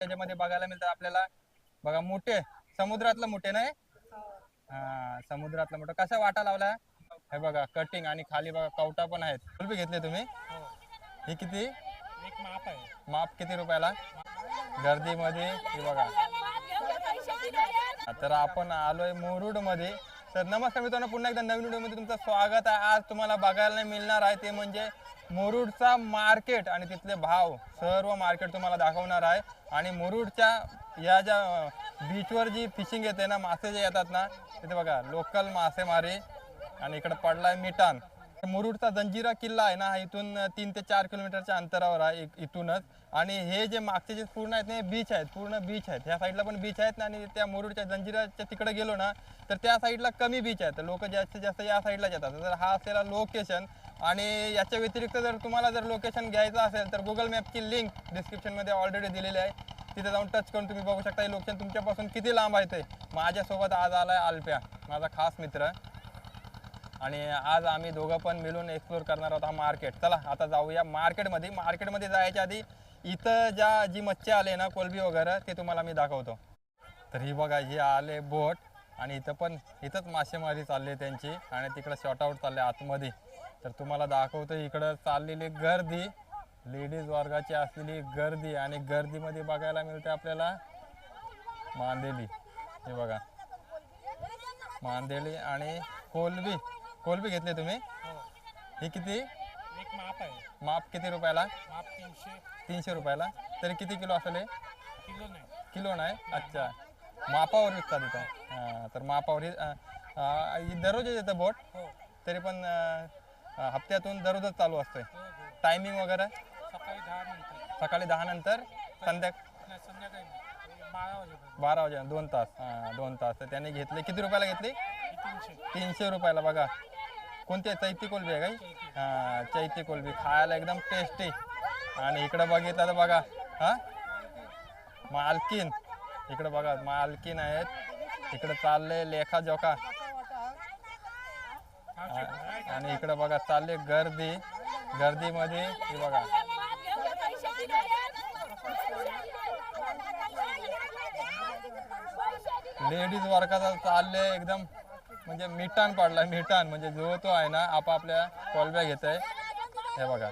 त्याच्यामध्ये बघायला मिळतं आपल्याला बघा मोठे समुद्रातलं मोठे नाही समुद्रातलं मोठं कसा वाटा लावला हे बघा कटिंग आणि खाली बघा कवटा पण आहेत फुलबी घेतले तुम्ही हे किती एक माप आहे माप किती रुपयाला गर्दीमध्ये हे बघा तर आपण आलोय मुरुड मध्ये तर नमस्कार मित्रांनो पुन्हा एकदा नवीन व्हिडिओ मध्ये तुमचं स्वागत आहे। आज तुम्हाला बघायला मिळणार आहे ते म्हणजे मुरुडचा मार्केट आणि तिथले भाव सर्व मार्केट तुम्हाला दाखवणार आहे। आणि मुरुडच्या या ज्या बीचवर जी फिशिंग येते ना मासे जे येतात ना तिथे बघा लोकल मासेमारी आणि इकडे पडलाय मिठान। मुरुडचा जंजिरा किल्ला आहे ना इथून 3 ते 4 किलोमीटरच्या अंतरावर आहे इथूनच। आणि हे जे मागचे जे पूर्ण आहेत ना बीच आहेत पूर्ण बीच आहेत ह्या साईडला पण बीच आहेत ना आणि त्या मुरुडच्या जंजिराच्या तिकडे गेलो ना तर त्या साईडला कमी बीच आहेत लोक जास्तीत जास्त या साईडलाच येतात। तर हा असलेला लोकेशन आणि याच्या व्यतिरिक्त जर तुम्हाला जर लोकेशन घ्यायचं असेल तर गुगल मॅपची लिंक डिस्क्रिप्शनमध्ये ऑलरेडी दिलेली आहे तिथे जाऊन टच करून तुम्ही बघू शकता हे लोकेशन तुमच्यापासून किती लांब आहे ते। माझ्यासोबत आज आलाय आल्प्या माझा खास मित्र आणि आज आम्ही दोघं पण मिळून एक्सप्लोर करणार आहोत हा मार्केट। चला आता जाऊया मार्केटमध्ये। मार्केटमध्ये जायच्या आधी इथं जी मच्छी आले ना कोलबी वगैरे ते तुम्हाला मी दाखवतो। तर ही बघा ही आले बोट आणि इथंच मासेमारी चालली त्यांची आणि तिकडे शॉर्ट आउट चालले आतमध्ये। तर तुम्हाला दाखवतो इकडं चाललेली गर्दी लेडीज वर्गाची असलेली गर्दी आणि गर्दीमध्ये बघायला मिळते आपल्याला मांदेली हे बघा मांदेली आणि कोलबी घेतले तुम्ही हे किती एक माप आहे माप किती रुपयाला माप 300 रुपयाला तरी किती किलो असेल किलो नाही अच्छा मापावर विकतात इथं हां तर मापावर दररोज येतं बोट तरी पण हप्त्यातून दररोजच चालू असते टायमिंग वगैरे सकाळी 10 नंतर संध्याकाळी 12 वाजे 2 तास 2 तास तर त्याने घेतले किती रुपयाला घेतली 300 रुपयाला बघा कोणते चैती कोलबी आहे काही हां चैती कोलबी खायला एकदम टेस्टी। आणि इकडं बघितलं तर बघा हां मालकीन इकडे बघा मालकीन आहेत इकडे चालले लेखा जोखा आणि इकडे बघा चालले गर्दीमध्ये हे बघा लेडीज वर्गाचा चालले एकदम म्हणजे मिठान पडला मिठान म्हणजे जो तो आहे ना आपापल्या कोलब्या घेत आहे हे बघा।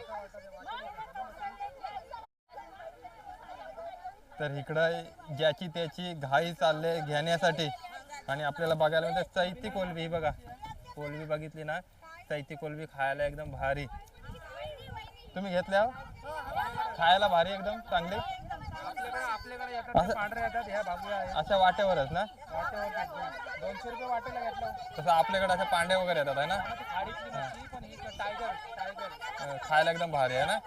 तर इकडं ज्याची त्याची घाई चालले घेण्यासाठी आणि आपल्याला बघायला मिळते चैती कोलबी ही बघा कोलबी बघितली ना चैती कोलबी खायला एकदम भारी तुम्ही घेतल्या खायला भारी एकदम चांगली अशा वाट्यावरच ना 200 रुपये वाटेला घेतलं तसं आपल्याकडे अशा पांडे वगैरे येतात आहे ना खायला एकदम भारी आहे ना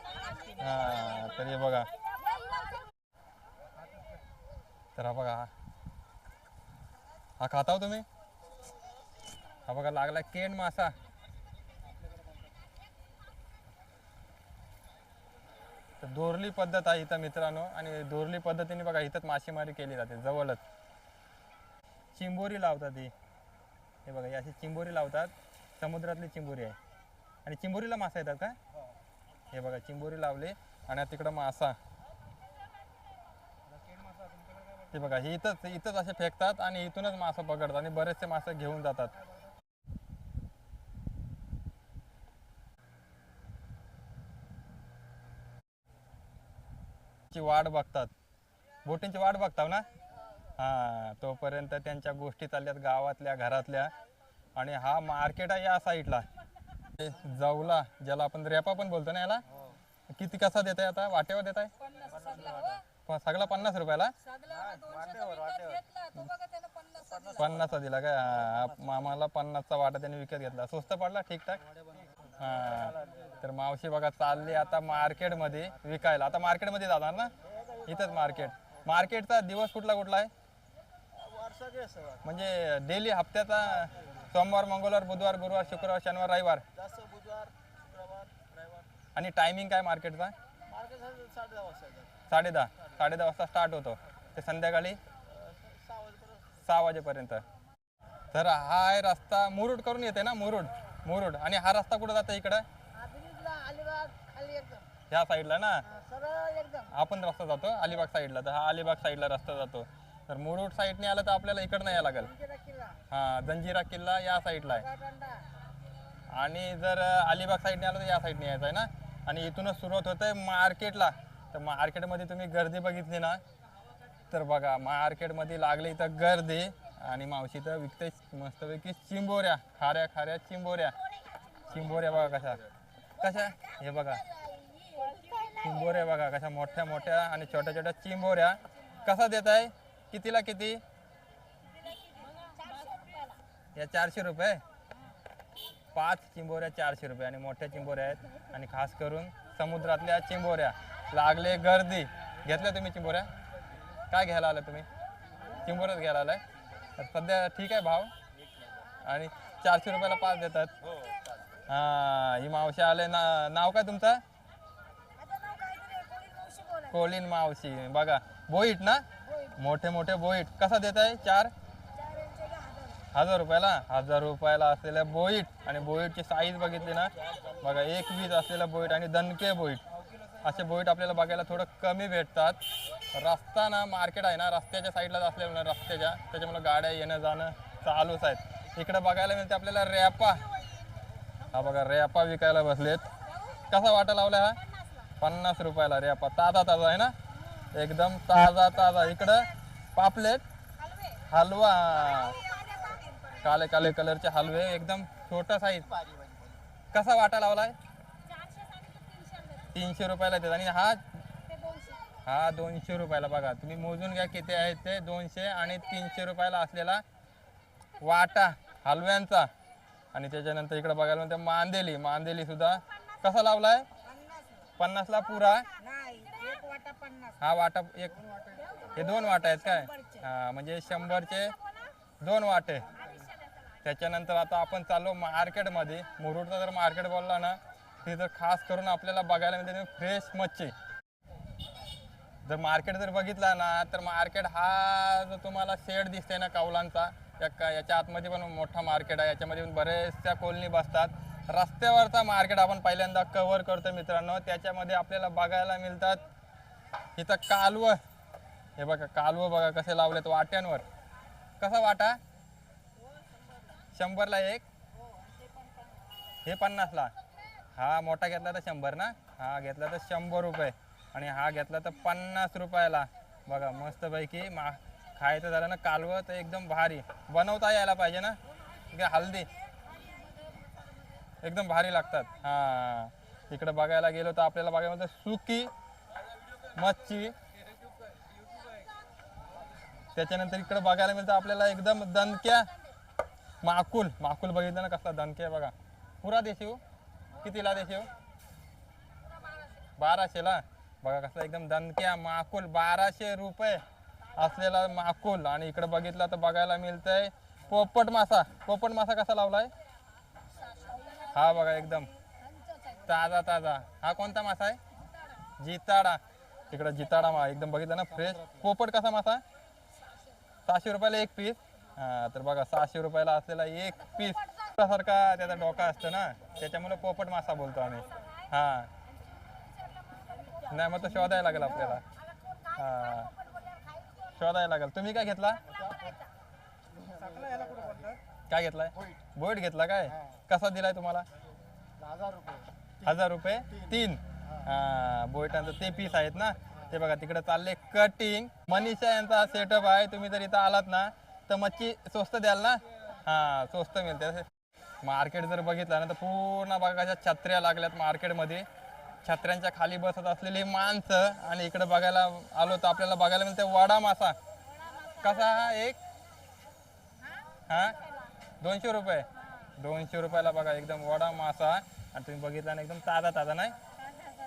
हां तर हे बघा तर हा बघा हा खाता हो तुम्ही हा बघा लागला केंड मासा तर दोरली पद्धत आहे इथं मित्रांनो आणि दोरली पद्धतीने बघा इथंच मासेमारी केली जाते जवळच चिंबोरी लावतात ही हे बघा अशी चिंबोरी लावतात समुद्रातली चिंबोरी आहे आणि चिंबोरीला मासा येतात का हे बघा चिंबोरी लावली आणि तिकडं मासा ते बघा हे इथंच असे फेकतात आणि इथूनच मासा पकडतात आणि बरेचसे मासे घेऊन जातात। वाट बघतात बोटींची वाट बघताव ना हां तोपर्यंत त्यांच्या गोष्टी चालल्यात गावातल्या घरातल्या। आणि हा मार्केट आहे या साईडला जाऊला ज्याला आपण रेपा पण बोलतो ना याला किती कसा देत आहे आता वाटेवर देत आहे सगळा 50 रुपयाला 50चा दिला काय मामाला 50चा वाटा त्याने विकत घेतला स्वस्त पडला ठीकठाक हां। तर मावशी बघा चालली आता मार्केटमध्ये विकायला आता मार्केटमध्ये जाणार ना इथंच मार्केटचा दिवस कुठला आहे म्हणजे डेली हप्त्याचा सोमवार मंगळवार बुधवार गुरुवार शुक्रवार शनिवार रविवार आणि टायमिंग काय मार्केटचा 10:30 वाजता स्टार्ट होतो ते संध्याकाळी 6 वाजेपर्यंत। तर हा आहे रस्ता मुरुड करून येते ना मुरुड आणि हा रस्ता कुठं जातो इकडं ह्या साईडला ना सरळ एकदम आपण रस्ता जातो अलिबाग साईडला, तर हा अलिबाग साईडला रस्ता जातो. तर मुरुड साईडने आलं तर आपल्याला इकडनं यायला लागेल. किल्ला किल्ला हा जंजिरा किल्ला या साईडला आहे. गाठंडा आणि जर अलिबाग साईडने आलं तर या साईडने यायचं आहे ना. आणि इथूनच सुरुवात होते मार्केटला. तर मार्केटमध्ये तुम्ही गर्दी बघितली ना, तर बघा मार्केटमध्ये लागली इथं गर्दी. आणि मावशी तर विकते मस्तपैकी चिंबोऱ्या, खाऱ्या खाऱ्या चिंबोऱ्या. चिंबोऱ्या बघा कशा कशा, हे बघा चिंबोऱ्या बघा कशा मोठ्या मोठ्या आणि छोट्या छोट्या चिंबोऱ्या. कसा देत आहे, कितीला किती? या 400 रुपये. 5 चिंबोऱ्या 400 रुपये. आणि मोठ्या चिंबोऱ्या आहेत. आणि खास करून समुद्रातल्या चिंबोऱ्या. लागले गर्दी. घेतल्या तुम्ही चिंबोऱ्या? काय घ्यायला आला तुम्ही? चिंबोऱ्याच घ्यायला आलाय. तर सध्या ठीक आहे भाव. आणि 400 रुपयाला 5 देतात. हा ही मावशी आले ना. नाव काय तुमचं? आता नाव काहीतरी कोळी मावशी बोलाय कोलीन मावशी. बघा बोईट ना, मोठे मोठे बोईट. कसा देत आहे? 4 1000 रुपयाला. 1000 रुपयाला असलेल्या बोईट. आणि बोईटची साईज बघितली ना, बघा 1 असलेला बोईट आणि दणके बोईट. असे बोईट आपल्याला बघायला थोडं कमी भेटतात. रस्ता ना, मार्केट आहे ना रस्त्याच्या साईडलाच असल्यामुळे रस्त्याच्या, त्याच्यामुळे गाड्या येणं जाणं चालूच आहेत. इकडे बघायला मिळते आपल्याला रॅपा. हा बघा रॅपा विकायला बसलेत. कसा वाटा लावला हा? 50 रुपयाला रॅपा. ताजा ताजा आहे ना, एकदम ताजा ताजा. इकडं पापलेट, हलवा, काले काले कलरचे हलवे, एकदम छोटा साईज. कसा वाटा लावलाय? 300 रुपयाला देतात. आणि हा 200 रुपयाला. बघा तुम्ही मोजून घ्या किती आहेत ते. 200 आणि 300 रुपयाला असलेला वाटा हलव्यांचा. आणि त्याच्यानंतर इकडे बघायला म्हणते मांदेली. मांदेली सुद्धा कसा लावलाय? 50ला पुरा. नाही एक वाटा 50 हा वाटा एक, हे 2 वाटा आहेत काय? हा म्हणजे 100चे 2 वाटे. त्याच्यानंतर आता आपण चाललो मार्केटमध्ये. मुरुडचा जर मार्केट बोलला ना, तिथं खास करून आपल्याला बघायला मिळते फ्रेश मच्छी. जर मार्केट जर बघितला ना, तर मार्केट हा जो तुम्हाला शेड दिसते ना कौलांचा, याच्या आतमध्ये पण मोठा मार्केट आहे. याच्यामध्ये पण बरेचशा कोलनी बसतात. रस्त्यावरचा मार्केट आपण पहिल्यांदा कव्हर करतो मित्रांनो. त्याच्यामध्ये आपल्याला बघायला मिळतात इथं कालवं. हे बघा कालवं बघा कसे लावलेत वाट्यांवर. कसा वाटा? 100ला एक. हे 50ला. हा मोठा घेतला तर 100 ना, हा घेतला तर 100 रुपये. आणि हा घेतला तर 50 रुपयाला. बघा मस्तपैकी खायचं झालं ना कालवं तर एकदम भारी. बनवता यायला पाहिजे ना, हल्दी एकदम भारी लागतात. हा इकडे बघायला गेलो तर आपल्याला बघायला मिळतं सुकी मच्छी. त्याच्यानंतर इकडे बघायला मिळतं आपल्याला एकदम दणक्या माकुल. माकुल बघितलं ना कसला दणके बघा. पुरा देशीव कितीला देशीव? 1200ला. बघा कसला एकदम दणक्या माकुल 1200 रुपये असलेला माकुल. आणि इकडे बघितलं तर बघायला मिळतंय पोपट मासा. पोपट मासा कसा लावलाय? हा बघा एकदम ताजा ताजा. हा कोणता मासा आहे? जिताडा. इकडे जिताडा एकदम बघितलं ना फ्रेश. पोपट कसा मासा? 600 रुपयाला 1 पीस. हा तर बघा 600 रुपयाला असलेला 1 पीस. सारखा त्याचा डोका असतं ना, त्याच्यामुळे पोपट मासा बोलतो आम्ही. हा नाही मग तो शोधायला लागेल आपल्याला. हा शोधायला लागेल. तुम्ही काय घेतला? काय घेतलाय? बोईट घेतला काय? कसा दिलाय तुम्हाला? 1000 रुपये 3. हा बोईटांचं ते पीस आहेत ना, ते बघा तिकडे चालले कटिंग. मनीषा यांचा सेटअप आहे. तुम्ही जर इथं आलात ना तर मच्छी स्वस्त द्याल ना. हा स्वस्त मिळते. मार्केट जर बघितलं ना तर पूर्ण बघा कशा छत्र्या लागल्यात मार्केटमध्ये. छत्र्यांच्या खाली बसत असलेली माणसं. आणि इकडे बघायला आलो तर आपल्याला बघायला मिळते वडा मासा. कसा हा एक? हा 200 रुपये. 200 रुपयाला बघा एकदम वडा मासा. आणि तुम्ही बघितला ना एकदम ताजा ताजा. नाही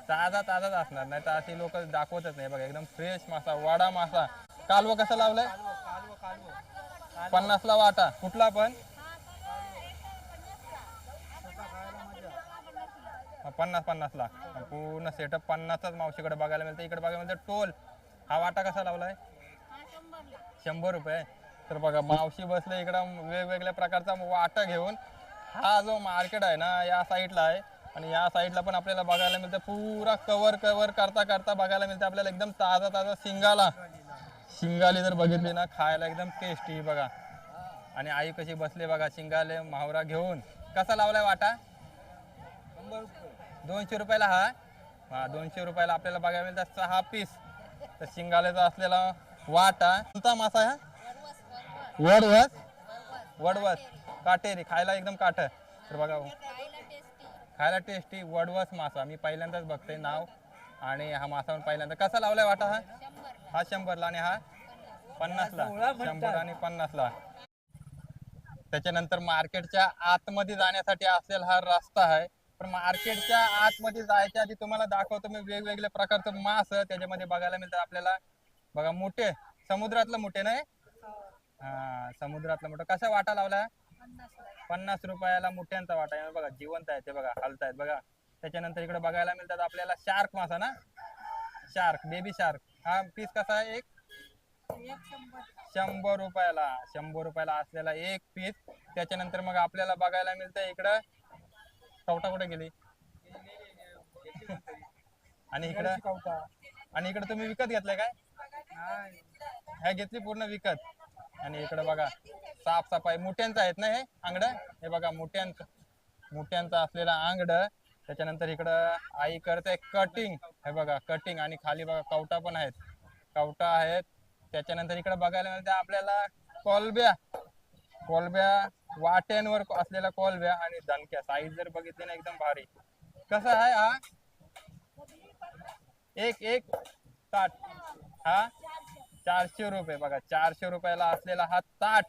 ताजा ताजाच असणार, नाही तर अशी लोक दाखवतच नाही. बघा एकदम फ्रेश मासा वडा मासा. कालवं कसं लावलंय? 50ला वाटा. कुठला पण? 50ला. पूर्ण सेटअप 50च मावशीकडे बघायला मिळतं. इकडे बघायला मिळतं टोल. हा वाटा कसा लावलाय? 100 रुपये. तर बघा मावशी बसले इकडं वेगवेगळ्या प्रकारचा वाटा घेऊन. हा जो मार्केट आहे ना या साईडला आहे, आणि या साईडला पण आपल्याला बघायला मिळतं पुरा कव्हर कव्हर करता करता बघायला मिळतं आपल्याला एकदम ताजा ताजा शिंगाली जर बघितली ना खायला एकदम टेस्टी बघा. आणि आई कशी बसली बघा शिंगाले मावरा घेऊन. कसा लावलाय वाटा? 200 रुपयाला हा 200 रुपयाला आपल्याला बघायला मिळतात 6 पीस. तर शिंगालेचा असलेला वाटा. कोणता मासा आहे हा? वडवस काटेरी खायला एकदम काट. तर बघा खायला टेस्टी वडवस मासा मी पहिल्यांदाच बघतोय नाव. आणि हा मासा पण पहिल्यांदा. कसा लावलाय वाटा हा 100ला आणि हा 50ला. 100 आणि 50ला. त्याच्यानंतर मार्केटच्या आतमध्ये जाण्यासाठी असलेला हा रस्ता आहे. पण मार्केटच्या आतमध्ये जायच्या आधी तुम्हाला दाखवतो मी वेगवेगळ्या प्रकारचं मास त्याच्यामध्ये बघायला मिळतं आपल्याला. बघा मोठे समुद्रातलं मोठे नाही हा समुद्रातलं मोठं. कसा वाटा लावला? 50 रुपयाला मोठ्यांचा वाटा आहे बघा. जिवंत आहे ते बघा हलतायत बघा. त्याच्यानंतर इकडे बघायला मिळतात आपल्याला शार्क मासा ना शार्क बेबी शार्क. हा पीस कसा आहे? 100 रुपयाला. 100 रुपयाला असलेला एक पीस. त्याच्यानंतर मग आपल्याला बघायला मिळतं इकडं कवटा कुठे गेली आणि इकडे तुम्ही विकत घेतलाय काय? ह्या घेतली पूर्ण विकत. आणि इकडे बघा साफसफाई मोठ्यांचं आहेत ना हे आंगड. हे बघा मोठ्यांचा असलेला आंगड. त्याच्यानंतर इकडं आई करते कटिंग. हे बघा कटिंग. आणि खाली बघा कवटा आहेत. त्याच्यानंतर इकडे बघायला मिळते आपल्याला कोलब्या वाट्यांवर असलेल्या कोलब्या आणि दणक्या. साईज जर बघितली ना एकदम भारी. कसा आहे हा? एक ताट हा 400 रुपये बघा. 400 रुपयाला असलेला हा ताट.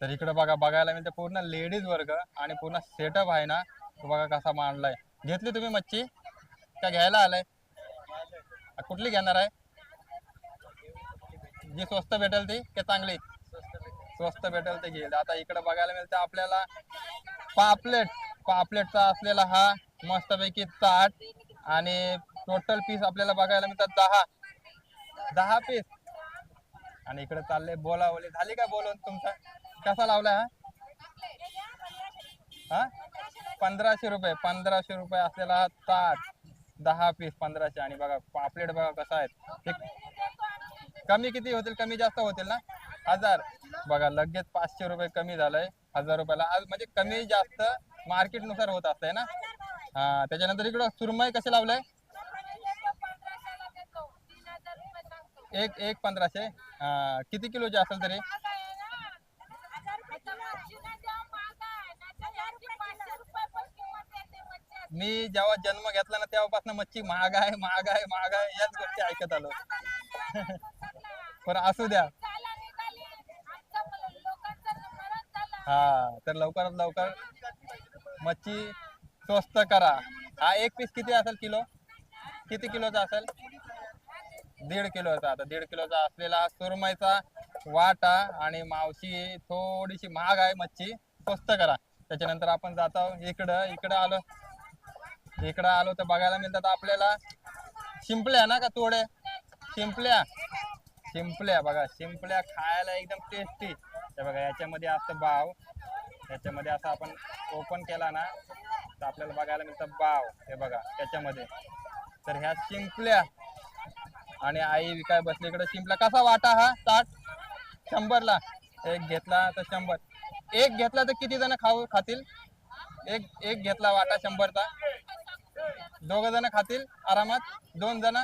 तर इकडे बघायला मिळते पूर्ण लेडीज वर्ग आणि पूर्ण सेटअप आहे ना. तो बघा कसा मांडलाय. घेतली तुम्ही मच्छी का घ्यायला आलाय? कुठली घेणार आहे? जी स्वस्त भेटेल ती की चांगली? स्वस्त भेटेल ते घेईल. आता इकडे बघायला मिळतं आपल्याला पापलेटचा असलेला हा मस्तपैकी ताट. आणि टोटल पीस आपल्याला बघायला मिळतात 10 पीस. आणि इकडे चालले बोलावली. झाली का बोलून तुमचा? कसा लावलाय हा 1500 रुपये असलेला हा ताट 10 पीस 1500. आणि बघा पापलेट बघा कसा आहे. कमी किती होतील? कमी जास्त होतील ना 1000. बघा लगेच 500 रुपये कमी झालंय 1000 रुपयाला. आज म्हणजे कमी जास्त मार्केट नुसार होत असतंय ना. हा त्याच्यानंतर इकडं सुरमई कसे लावलंय? एक 1500. किती किलोचे असेल तरी? मी जेव्हा जन्म घेतला ना तेव्हापासून मच्छी महाग आहे याच गोष्टी ऐकत आलो. पण असू द्या. हा तर लवकरात लवकर मच्छी स्वस्त करा. हा एक पीस किती असेल किलो? किती किलोचा असेल? 1.5 किलोचा. आता 1.5 किलोचा असलेला सुरमईचा वाटा. आणि मावशी थोडीशी महाग आहे मच्छी स्वस्त करा. त्याच्यानंतर आपण जातो इकडं आलो तर बघायला मिळतात आपल्याला शिंपल्या ना का तोडे शिंपल्या बघा. शिंपल्या खायला एकदम टेस्टी. हे बघा याच्यामध्ये असतं बाव. याच्यामध्ये असं आपण ओपन केला ना तर आपल्याला बघायला मिळतं बाव. हे बघा त्याच्यामध्ये. तर ह्या शिंपल्या आणि आई विकाय बसली इकडे शिंपल्या. कसा वाटा हा ताट? 100ला. एक घेतला तर 100. एक घेतला तर किती जण खातील? एक घेतला वाटा 100चा 2 जण खातील आरामात? 2 जण.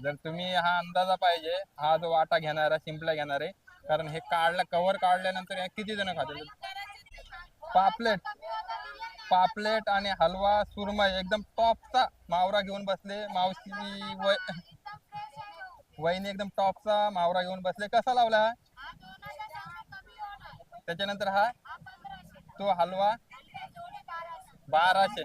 जर तुम्ही हा अंदाजा पाहिजे हा जो वाटा घेणार आहे शिंपल्या घेणार आहे. कारण हे कव्हर काढल्यानंतर किती जण खातील? पापलेट आणि हलवा सुरमई एकदम टॉपचा मावरा घेऊन बसले मावशी वहिनी एकदम टॉपचा मावरा घेऊन बसले. कसा लावला हा? त्याच्यानंतर हा तो हलवा 1200.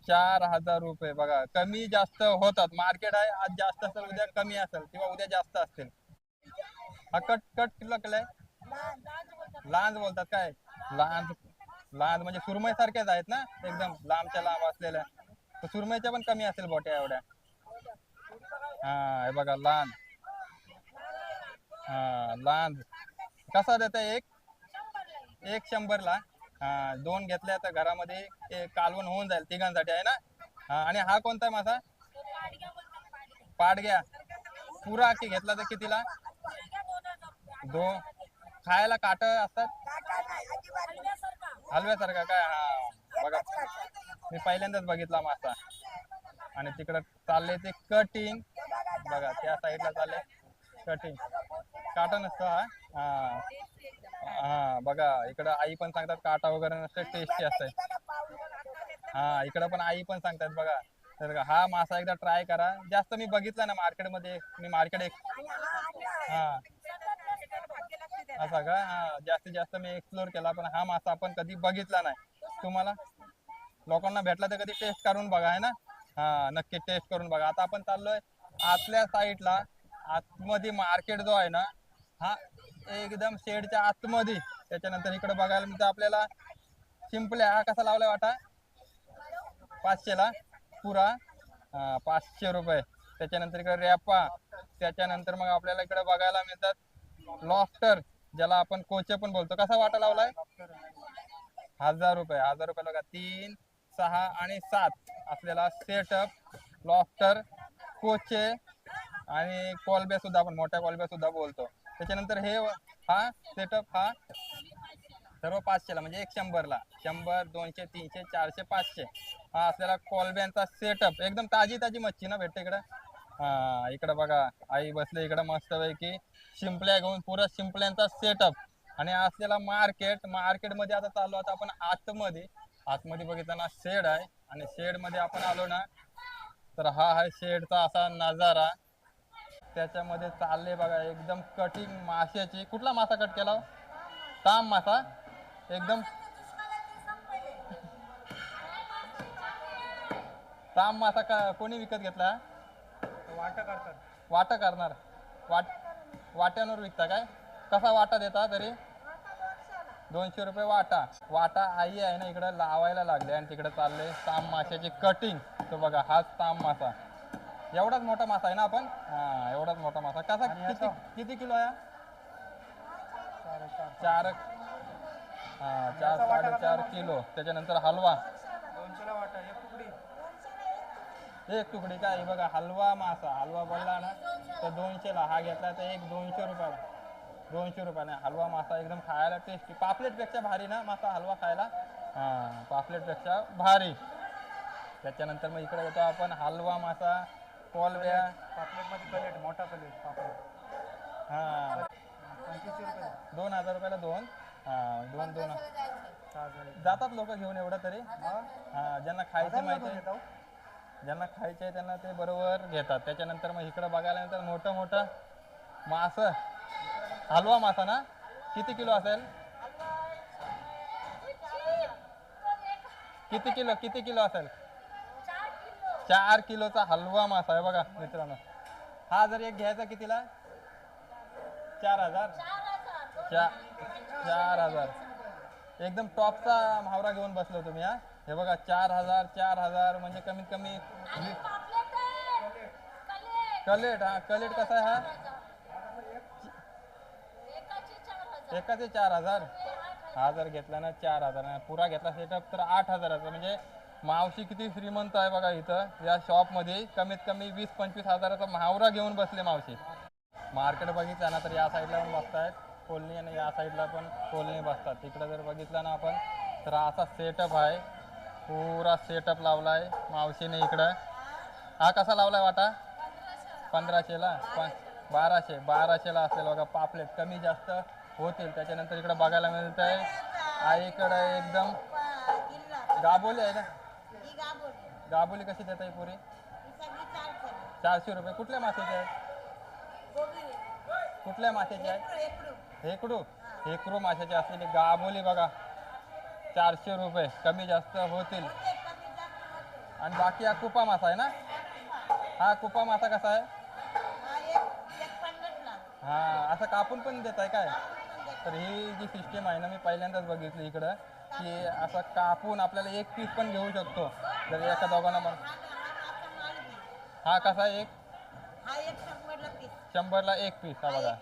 4000 रुपये बघा. कमी जास्त होतात. मार्केट आहे आज जास्त असेल उद्या कमी असेल किंवा उद्या जास्त असतील. हा कट किलो केलाय? लांज बोलतात काय? लांज म्हणजे सुरमई सारख्याच आहेत ना एकदम लांबच्या लांब असलेल्या. तर सुरमईच्या पण कमी असेल बोट्या एवढ्या. हे बघा लांज. लांज कसा देता एक? एक 100ला. दोन घेतल्या तर घरामध्ये ते कालवण होऊन जाईल तिघांसाठी आहे ना. आणि हा कोणता मासा? पाडग्या. पुरा की घेतला तर कितीला? दोन. खायला काट असतात हलव्यासारखा काय? हा बघा, मी पहिल्यांदाच बघितला मासा. आणि तिकडं चालले ते कटिंग बघा, त्या साईडला चालले कटिंग. काटा नसतो हा. हा हा बघा, इकडं आई पण सांगतात काटा वगैरे नसते, टेस्टी असते. हा इकडं पण आई पण सांगतात बघा. तर हा मासा एकदा ट्राय करा. जास्त मी बघितला ना मार्केटमध्ये, मी मार्केट एक हा असा का? हा जास्तीत जास्त मी एक्सप्लोर केला, पण हा मासा आपण कधी बघितला नाही. तुम्हाला लोकांना भेटला तर कधी टेस्ट करून बघा आहे ना. हा नक्की टेस्ट करून बघा. आता आपण चाललोय आतल्या साईडला. आतमध्ये मार्केट जो आहे ना, हा एकदम शेडच्या आतमध्ये. त्याच्यानंतर इकडे बघायला मिळतं आपल्याला शिंपल्या. हा कसा लावलाय वाटा? 500ला पुरा. 500 रुपये. त्याच्यानंतर इकडे रॅपा. त्याच्यानंतर मग आपल्याला इकडे बघायला मिळतात लॉबस्टर, ज्याला आपण कोचे पण बोलतो. कसा वाटा लावलाय? 1000 रुपये. 1000 रुपये बघा. 3, 6 आणि 7 असलेला सेटअप लॉबस्टर, कोचे आणि कोलब्या सुद्धा, आपण मोठ्या कोलब्या सुद्धा बोलतो. त्याच्यानंतर हे हा सेटअप हा सर्व 500ला, म्हणजे एक 100ला. 100, 200, 300, 400, 500 हा असलेला कोलब्यांचा सेटअप. एकदम ताजी ताजी मच्छी ना भेटते इकडं. इकडं बघा आई बसले इकडं मस्त पैकी शिंपल्या घेऊन, पुरा शिंपल्यांचा सेटअप. आणि असलेला मार्केटमध्ये आता चाललो आता आपण आतमध्ये. आतमध्ये बघितलं ना शेड आहे, आणि शेड मध्ये आपण आलो ना, तर हा आहे शेडचा असा नजारा. त्याच्यामध्ये चालले बघा एकदम कटिंग माशाची. कुठला मासा कट केला? ताम मासा. एकदम ताम मासा का कोणी विकत घेतला? वाटा करतात. वाटा करणार. वाट्यावर विकता काय? कसा वाटा देता तरी? 200 रुपये वाटा. वाटा आई आहे ना इकडे लावायला लागले, आणि तिकडे चालले ताम माशाची कटिंग. तो बघा हाच ताम मासा. एवढाच मोठा मासा आहे ना आपण? एवढाच मोठा मासा. कसा किती किती किलो आहे? 4 4.5 किलो. त्याच्यानंतर हलवा 200ला वाटा. एक तुकडी. एक तुकडी काय? हे बघा हलवा मासा. हलवा बोलला ना तर 200ला. हा घेतला तर एक 200 रुपयाला. 200 रुपयाने हलवा मासा. एकदम खायला टेस्टी. पापलेट पेक्षा भारी ना मासा हलवा खायला. पापलेट पेक्षा भारी. त्याच्यानंतर मग इकडे येतो आपण हलवा मासा, कोलब्या. पापलेट मध्ये कलेट, मोठा कलेट पापलेट. 2500 रुपये. 2000 रुपयाला दोन. दोन जातात लोक घेऊन एवढं तरी. ज्यांना खायचं माहिती आहे, ज्यांना खायचे आहे त्यांना ते बरोबर घेतात. त्याच्यानंतर मग इकडं बघायला नंतर मोठं मोठं मास. हलवा मासा ना किती किलो असेल? किती किलो असेल? 4 किलोचा हलवा मासा आहे बघा मित्रांनो. हा जर एक घ्यायचा कितीला? 4000. 4000. एकदम टॉपचा म्हावरा घेऊन बसलो तुम्ही. हे बघा 4000 म्हणजे कमीत कमी कलेट. कलेट कसा आहे हा? एकाचे 4000. हा जर घेतला ना 4000, पुरा घेतला सेटअप तर 8000चा. म्हणजे मावशी किती श्रीमंत आहे बघा. इथं या शॉपमध्ये कमीत कमी 20-25 हजाराचा म्हावरा घेऊन बसले मावशी. मार्केट बघितलं ना तर या साईडला पण बसतायत कोलनी, आणि या साईडला पण कोलनी बसतात. तिकडं जर बघितलं ना आपण तर असा सेटअप आहे. पुरा सेटअप लावलाय मावशीने इकडं. हा कसा लावलाय वाटा? 1500ला. 1200ला असलेला बघा पापलेट. कमी जास्त होतील. त्याच्यानंतर इकडे बघायला मिळत आहे आईकडे एकदम गाबोली आहे ना. गाबोली कशी देत आहे पुरी? 400 रुपये. कुठल्या माशाचे आहेत? कुठल्या माशाचे आहेत? हेकडू माशाचे असलेली गाबोली बघा 400 रुपये. कमी जास्त होतील. आणि बाकी हा कुपा मासा आहे ना. हा कुपा मासा कसा आहे? असं कापून पण देत आहे काय? तर ही जी सिस्टीम आहे ना मी पहिल्यांदाच बघितली इकडं, की असं कापून आपल्याला एक पीस पण घेऊ शकतो जर एका दोघांना. हा कसा एक? 100ला एक पीस. हा बघा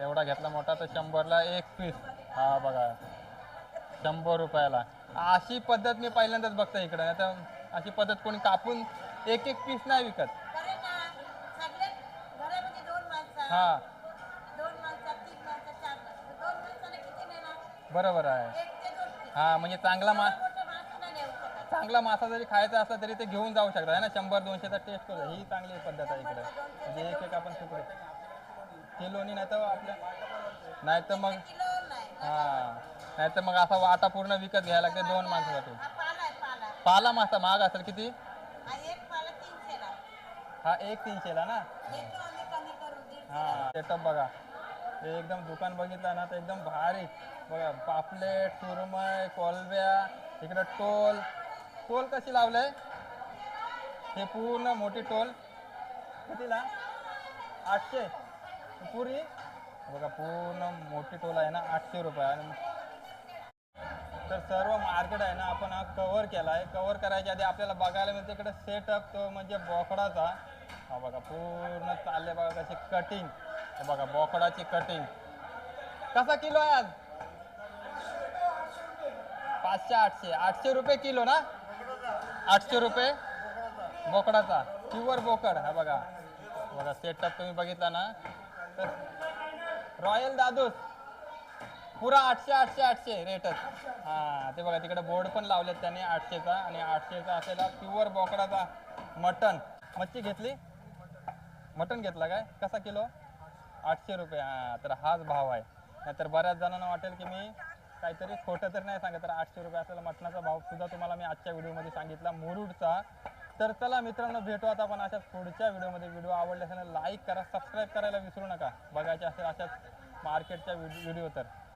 एवढा घेतला मोठा तर 100ला एक पीस. हा बघा 100 रुपयाला. अशी पद्धत मी पहिल्यांदाच बघतो इकडे. आता अशी पद्धत कोणी कापून एक एक पीस नाही विकत. करे ना सगळे घरामध्ये दोन माणसं हा दोन माणसं तीन माणसं चार माणसं दोन माणसाला किती नेणार बरोबर आहे. एक ते दोन ते. हा म्हणजे चांगला मोठं माणसं नाही नेऊ शकत. चांगला मासा जरी खायचा असला तरी ते घेऊन जाऊ शकता है ना. 100-200चा टेस्ट करू. ही चांगली पद्धत आहे इकडे. म्हणजे एक एक आपण तुकडे किलोनी नाही तर आपल्या नाही तर मग किलो नाही हा नाही तर मग असा वाटा पूर्ण विकत घ्यायला लागते 2 माणसासाठी. हा पाला आहे पाला पाला मासा महाग असेल किती? हा एक पाला 300 ला हा 300ला ना. देतो आम्ही कमी करू 150. हा सेटअप बघा. हे एकदम दुकान बघितलं ना तर एकदम भारी बघा. पापलेट, सुरमई, कोलब्या, इकडं टोल. टोल कशी लावलंय? हे पूर्ण मोठी टोल कितीला? 800 पुरी बघा. पूर्ण मोठी टोल आहे ना 800 रुपये. आणि तर सर्व मार्केट आहे ना आपण हा कव्हर केला आहे. कव्हर करायच्या आधी आपल्याला बघायला मिळते इकडे सेटअप तो म्हणजे बोकडाचा. हा बघा पूर्ण चालले बघा कशी कटिंग. बघा बोकडाची कटिंग कसा किलो आहे आज? 500-800 रुपये किलो ना. 800 रुपये बोकडाचा प्युअर बोकड. हा बघा बघा सेटअप तुम्ही बघितला ना तर रॉयल दादूस पुरा 800 रेटच. हा ते बघा तिकडे बोर्ड पण लावलेत त्यांनी 800चा. आणि 800चा असलेला प्युअर बोकडाचा मटन. मच्छी घेतली मटन घेतला काय कसा किलो? 800 रुपये. हा तर हाच भाव आहे. नाहीतर बऱ्याच जणांना वाटेल की मी काहीतरी खोटं तर नाही सांगत. तर 800 रुपये असलेला मटणाचा भाव सुद्धा तुम्हाला मी आजच्या व्हिडिओमध्ये सांगितला मुरुडचा. तर चला मित्रांनो भेटू आता आपण अशाच पुढच्या व्हिडिओमध्ये. व्हिडिओ आवडले असेल लाईक करा, सबस्क्राईब करायला विसरू नका. बघायचे असेल अशाच मार्केटच्या व्हिडिओ तर